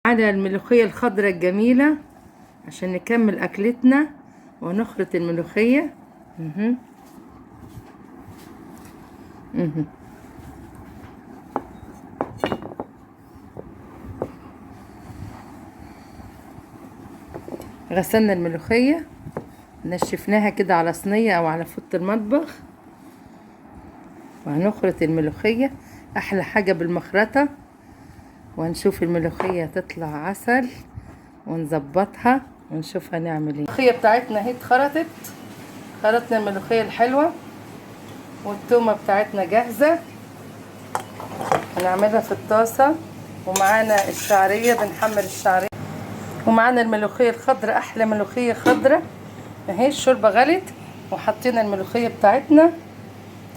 على الملوخية الخضراء الجميلة عشان نكمل أكلتنا ونخلط الملوخية. غسلنا الملوخية، نشفناها كده على صينية أو على فوط المطبخ، وهنخلط الملوخية. أحلى حاجة بالمخرطة، وهنشوف الملوخية تطلع عسل ونظبطها ونشوف هنعمل ايه. الملوخية بتاعتنا اهي اتخرطت، خرطنا الملوخية الحلوة، والتومة بتاعتنا جاهزة هنعملها في الطاسة، ومعانا الشعرية بنحمر الشعرية، ومعانا الملوخية الخضراء، احلى ملوخية خضراء اهي. الشوربة غلت وحطينا الملوخية بتاعتنا،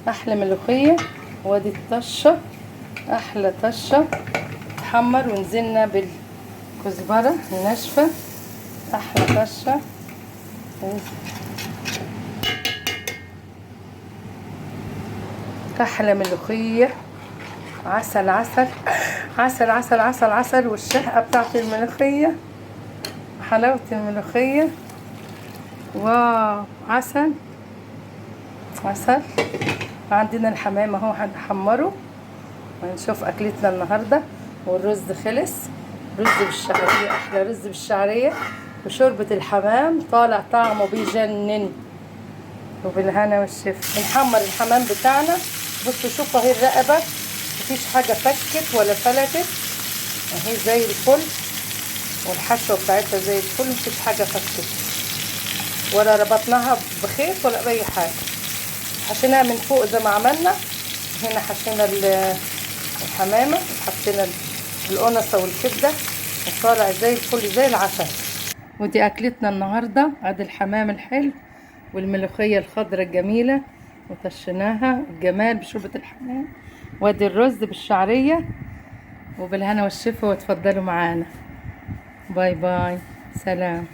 احلى ملوخية. وادي الطشة، احلى طشة تحمر، ونزلنا بالكزبرة الناشفة، احلى طشة. احلى ملوخية، عسل عسل عسل عسل عسل عسل. والشهقة بتاعت الملوخية، حلاوة الملوخية، واو عسل عسل. عندنا الحمام اهو هنحمره ونشوف اكلتنا النهارده. والرز خلص، رز بالشعرية، احلى رز بالشعرية وشوربة الحمام، طالع طعمه بيجنن. وبالهنا والشفا. بنحمر الحمام بتاعنا، بصوا شوفوا اهي الرقبة مفيش حاجة فكت ولا فلتت اهي زي الفل، والحشوة بتاعتها زي الفل، مفيش حاجة فكت ولا ربطناها بخيط ولا بأي حاجة. حشيناها من فوق زي ما عملنا هنا، حشينا الحمامة وحطينا القنصة والكبدة، وطالع زي الفل زي العسل. ودي اكلتنا النهارده، ادي الحمام الحلو والملوخية الخضراء الجميلة وطشيناها الجمال بشوربة الحمام، وادي الرز بالشعرية. وبالهنا والشفا، واتفضلوا معانا. باي باي، سلام.